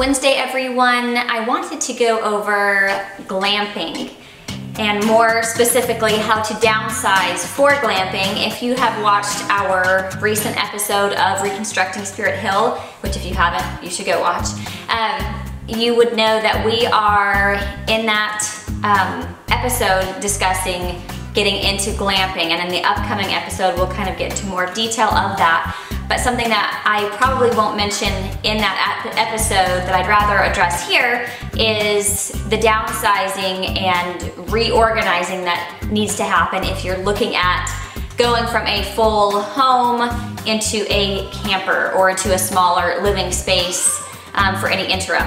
Wednesday, everyone. I wanted to go over glamping and more specifically how to downsize for glamping. If you have watched our recent episode of Reconstructing Spirit Hill, which if you haven't, you should go watch, you would know that we are in that episode discussing getting into glamping, and in the upcoming episode we'll kind of get into more detail of that. But something that I probably won't mention in that episode that I'd rather address here is the downsizing and reorganizing that needs to happen if you're looking at going from a full home into a camper or into a smaller living space for any interim.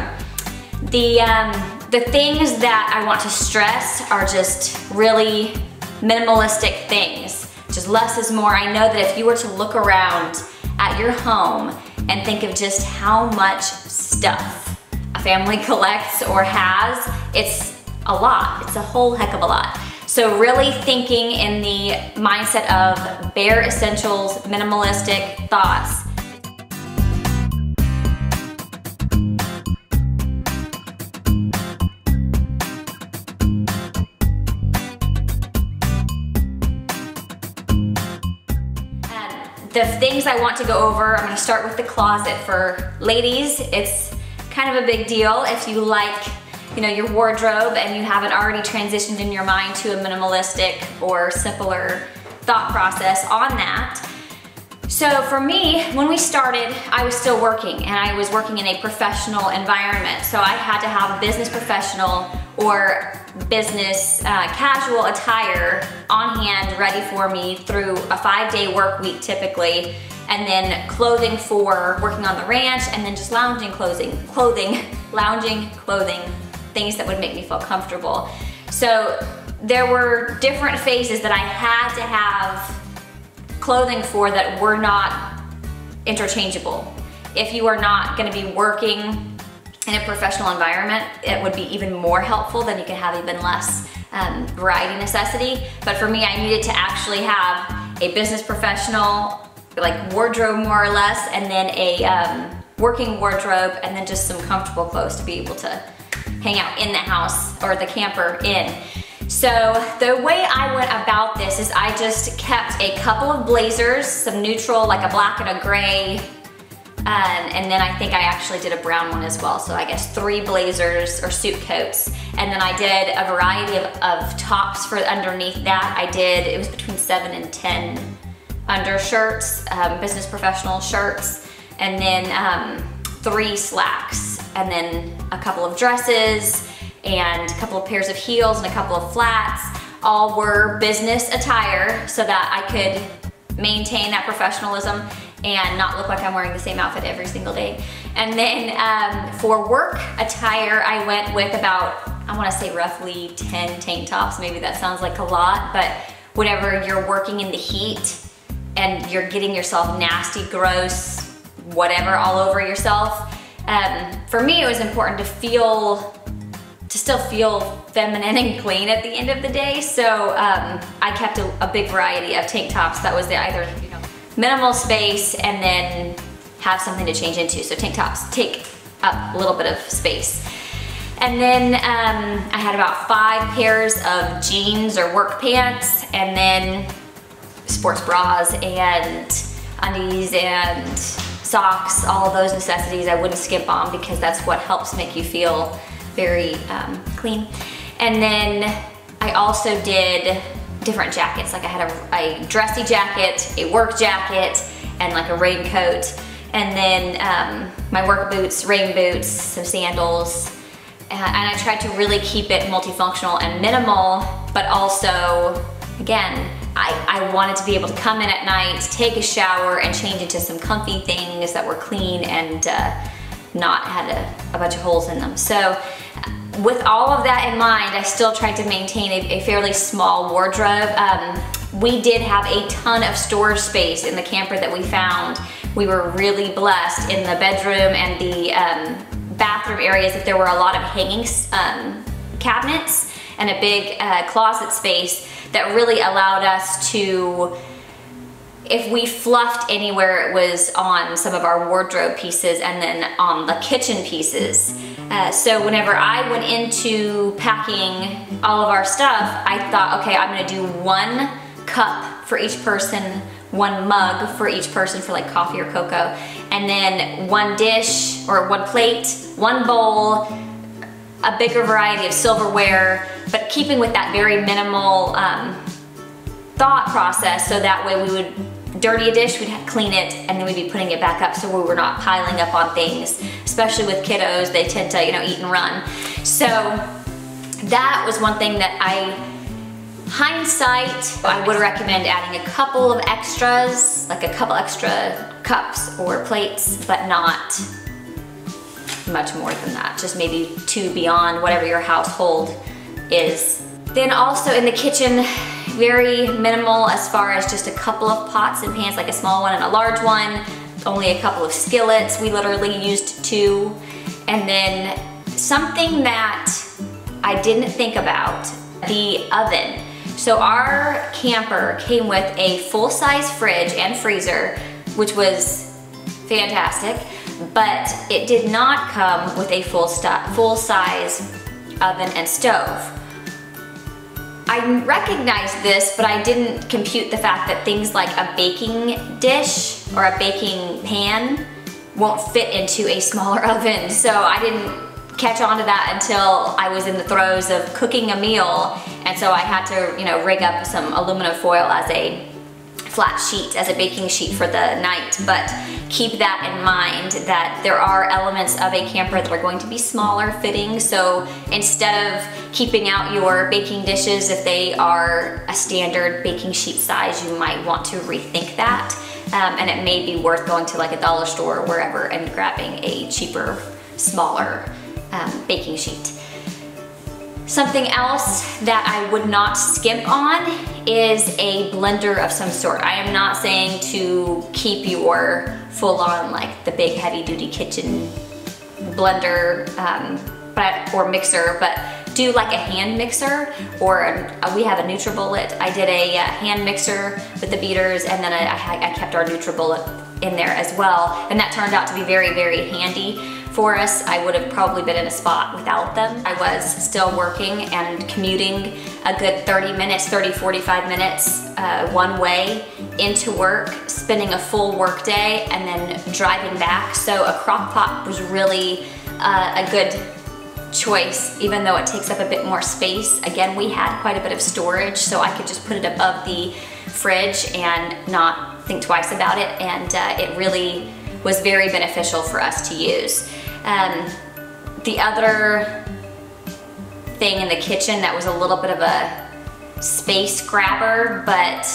The things that I want to stress are just really minimalistic things. Just less is more. I know that if you were to look around at your home and think of just how much stuff a family collects or has, it's a lot. It's a whole heck of a lot. So really thinking in the mindset of bare essentials, minimalistic thoughts. The things I want to go over, I'm gonna start with the closet. For ladies, it's kind of a big deal if you like, your wardrobe and you haven't already transitioned in your mind to a minimalistic or simpler thought process on that. So for me, when we started, I was still working, and I was working in a professional environment. So I had to have a business professional or business casual attire on hand ready for me through a 5-day work week typically, and then clothing for working on the ranch, and then just lounging clothing, things that would make me feel comfortable. So there were different phases that I had to have clothing for that were not interchangeable. If you are not going to be working in a professional environment, it would be even more helpful. Then you can have even less variety necessity. But for me, I needed to actually have a business professional, like wardrobe more or less, and then a working wardrobe, and then just some comfortable clothes to be able to hang out in the house or the camper in. So the way I went about this is I just kept a couple of blazers, some neutral, like a black and a gray, and then I think I actually did a brown one as well. So I guess 3 blazers or suit coats. And then I did a variety of tops for underneath that. It was between 7 and 10 undershirts, business professional shirts, and then 3 slacks, and then a couple of dresses, and a couple of pairs of heels and a couple of flats. All were business attire so that I could maintain that professionalism and not look like I'm wearing the same outfit every single day. And then for work attire, I went with about, I wanna say roughly 10 tank tops. Maybe that sounds like a lot, but whenever you're working in the heat and you're getting yourself nasty, gross, whatever all over yourself, for me it was important to still feel feminine and clean at the end of the day. So I kept a big variety of tank tops that was either minimal space and then have something to change into. So tank tops take up a little bit of space. And then I had about 5 pairs of jeans or work pants, and then sports bras and undies and socks, all of those necessities I wouldn't skip on, because that's what helps make you feel very clean. And then I also did different jackets. Like I had a dressy jacket, a work jacket, and like a raincoat. And then my work boots, rain boots, some sandals. And I tried to really keep it multifunctional and minimal, but also, again, I wanted to be able to come in at night, take a shower, and change into some comfy things that were clean and not had a bunch of holes in them. So with all of that in mind, I still tried to maintain a fairly small wardrobe. We did have a ton of storage space in the camper that we found. We were really blessed in the bedroom and the bathroom areas that there were a lot of hanging cabinets and a big closet space that really allowed us to if we fluffed anywhere, it was on some of our wardrobe pieces and then on the kitchen pieces. So whenever I went into packing all of our stuff, I thought, okay, I'm gonna do 1 cup for each person, 1 mug for each person for like coffee or cocoa, and then 1 dish or 1 plate, 1 bowl, a bigger variety of silverware, but keeping with that very minimal thought process, so that way we would dirty a dish, we'd clean it, and then we'd be putting it back up so we were not piling up on things, especially with kiddos. They tend to, you know, eat and run. So that was one thing that hindsight, I would recommend adding a couple of extras, like a couple extra cups or plates, but not much more than that. Just maybe 2 beyond whatever your household is. Then also in the kitchen, very minimal as far as just a couple of pots and pans, like a small one and a large one, only a couple of skillets. We literally used 2. And then something that I didn't think about, the oven. So our camper came with a full-size fridge and freezer, which was fantastic, but it did not come with a full-size oven and stove. I recognized this, but I didn't compute the fact that things like a baking dish or a baking pan won't fit into a smaller oven. So I didn't catch on to that until I was in the throes of cooking a meal. And so I had to, you know, rig up some aluminum foil as a flat sheet, as a baking sheet for the night. But keep that in mind, that there are elements of a camper that are going to be smaller fitting. So instead of keeping out your baking dishes, if they are a standard baking sheet size, you might want to rethink that. And it may be worth going to like a dollar store or wherever and grabbing a cheaper, smaller baking sheet. Something else that I would not skimp on is a blender of some sort. I am not saying to keep your full-on, like the big heavy-duty kitchen blender or mixer, but do like a hand mixer, or we have a NutriBullet. I did a hand mixer with the beaters, and then I kept our NutriBullet in there as well, and that turned out to be very, very handy for us. I would have probably been in a spot without them. I was still working and commuting a good 45 minutes one way into work, spending a full work day, and then driving back. So a crock pot was really a good choice, even though it takes up a bit more space. Again, we had quite a bit of storage, so I could just put it above the fridge and not think twice about it, and it really was very beneficial for us to use. The other thing in the kitchen that was a little bit of a space grabber, but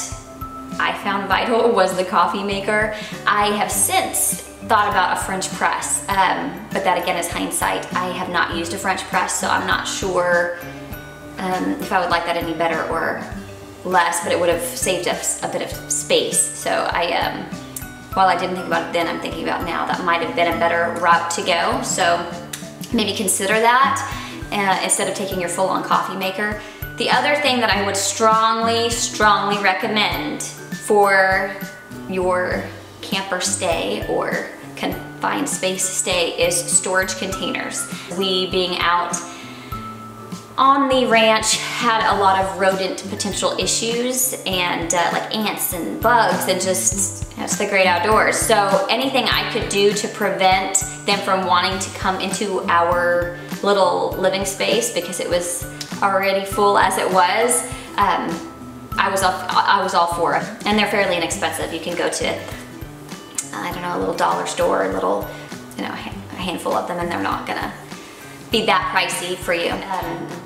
I found vital, was the coffee maker. I have since thought about a French press, but that again is hindsight. I have not used a French press, so I'm not sure if I would like that any better or less, but it would have saved us a bit of space. So while I didn't think about it then, I'm thinking about now, that might have been a better route to go. So maybe consider that instead of taking your full-on coffee maker. The other thing that I would strongly, strongly recommend for your camper stay or confined space stay is storage containers. We, being out on the ranch, had a lot of rodent potential issues, and like ants and bugs, and just, it's the great outdoors. So anything I could do to prevent them from wanting to come into our little living space, because it was already full as it was, I was all for it. And they're fairly inexpensive. You can go to, I don't know, a little dollar store, a little, you know, a handful of them, and they're not gonna be that pricey for you.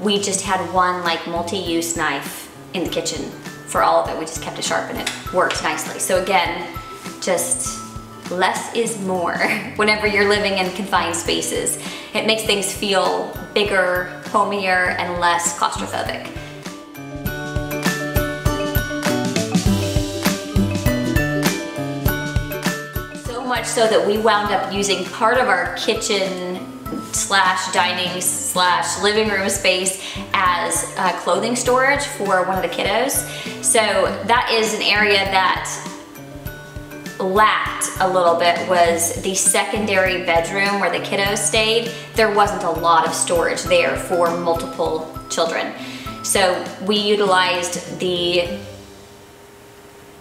We just had one like multi-use knife in the kitchen for all of it. We just kept it sharp and it worked nicely. So again, just less is more whenever you're living in confined spaces. It makes things feel bigger, homier, and less claustrophobic. So much so that we wound up using part of our kitchen slash dining slash living room space as clothing storage for one of the kiddos. So that is an area that lacked a little bit was the secondary bedroom where the kiddos stayed. There wasn't a lot of storage there for multiple children. So we utilized the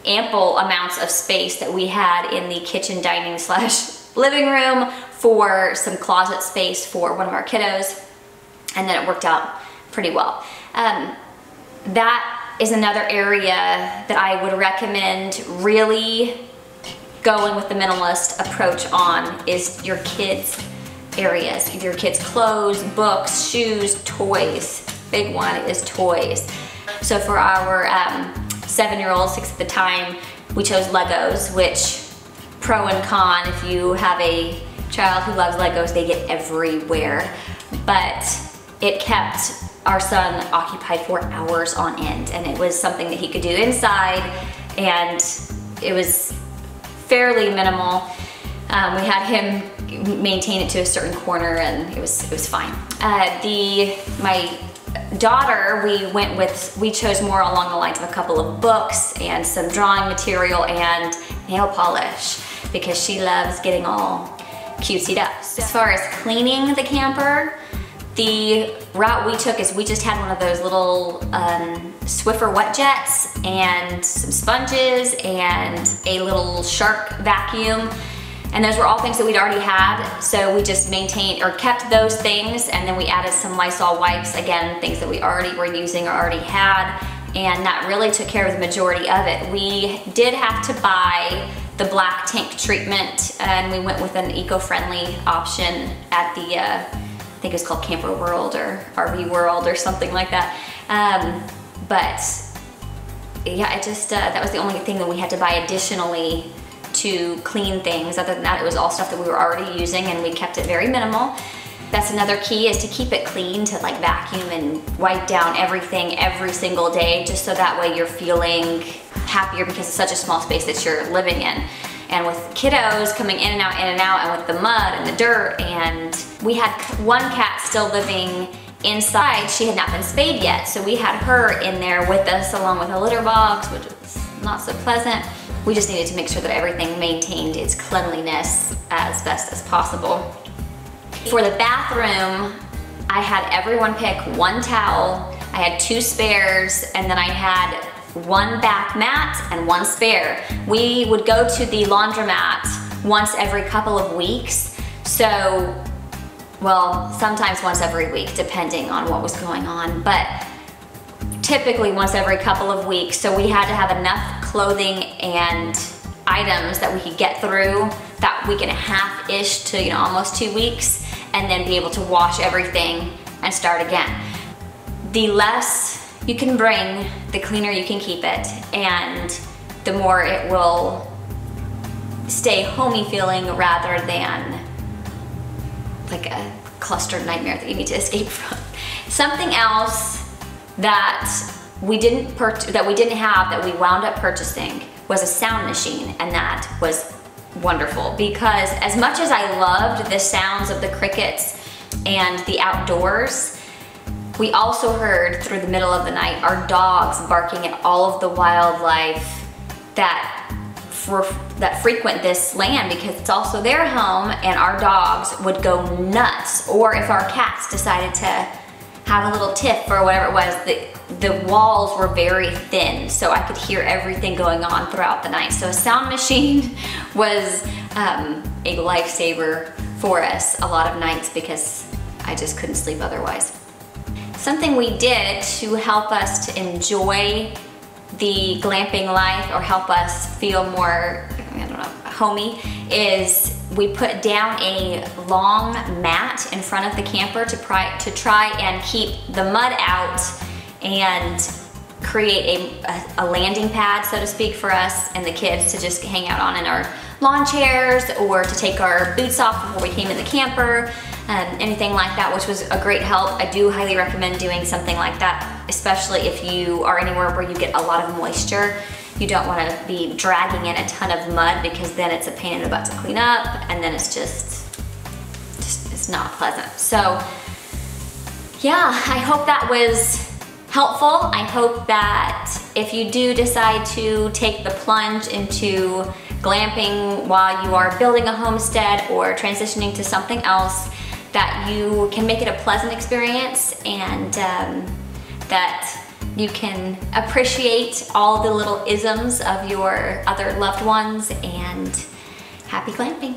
ample amounts of space that we had in the kitchen, dining / living room for some closet space for one of our kiddos, and then it worked out pretty well. That is another area that I would recommend really going with the minimalist approach on, is your kids' areas, your kids' clothes, books, shoes, toys. Big one is toys. So for our 7-year-old, 6 at the time, we chose Legos, which pro and con, if you have a child who loves Legos, they get everywhere. But it kept our son occupied for hours on end, and it was something that he could do inside, and it was fairly minimal. We had him maintain it to a certain corner, and it was fine. My daughter, we chose more along the lines of a couple of books and some drawing material and nail polish, because she loves getting all cutesied up. As far as cleaning the camper, the route we took is we just had one of those little Swiffer wet jets and some sponges and a little shark vacuum. And those were all things that we'd already had. So we just maintained or kept those things, and then we added some Lysol wipes, again, things that we already were using or already had. And that really took care of the majority of it. We did have to buy the black tank treatment, and we went with an eco-friendly option at the, I think it was called Camper World or RV World or something like that. But yeah, it just, that was the only thing that we had to buy additionally to clean things. Other than that, it was all stuff that we were already using, and we kept it very minimal. That's another key, is to keep it clean, to like vacuum and wipe down everything every single day, just so that way you're feeling happier, because it's such a small space that you're living in. And with kiddos coming in and out, and with the mud and the dirt, and we had one cat still living inside. She had not been spayed yet, so we had her in there with us along with a litter box, which was not so pleasant. We just needed to make sure that everything maintained its cleanliness as best as possible. For the bathroom, I had everyone pick one towel. I had 2 spares, and then I had 1 bath mat and 1 spare. We would go to the laundromat once every couple of weeks. So, well, sometimes once every week, depending on what was going on, but typically once every couple of weeks. So we had to have enough clothing and items that we could get through that week and a half-ish to, almost 2 weeks, and then be able to wash everything and start again. The less you can bring, the cleaner you can keep it, and the more it will stay homey feeling rather than like a clustered nightmare that you need to escape from. Something else that we didn't have that we wound up purchasing was a sound machine, and that was wonderful, because as much as I loved the sounds of the crickets and the outdoors, we also heard through the middle of the night our dogs barking at all of the wildlife that frequent this land, because it's also their home, and our dogs would go nuts. Or if our cats decided to have a little tiff or whatever it was, the walls were very thin, so I could hear everything going on throughout the night. So a sound machine was a lifesaver for us a lot of nights, because I just couldn't sleep otherwise. Something we did to help us to enjoy the glamping life, or help us feel more, homey, is we put down a long mat in front of the camper to try and keep the mud out and create a landing pad, so to speak, for us and the kids to just hang out on in our lawn chairs, or to take our boots off before we came in the camper, anything like that, which was a great help. I do highly recommend doing something like that, especially if you are anywhere where you get a lot of moisture. You don't want to be dragging in a ton of mud, because then it's a pain in the butt to clean up, and then it's just it's not pleasant. So yeah, I hope that was helpful. I hope that if you do decide to take the plunge into glamping while you are building a homestead or transitioning to something else, that you can make it a pleasant experience, and that you can appreciate all the little isms of your other loved ones, and happy glamping.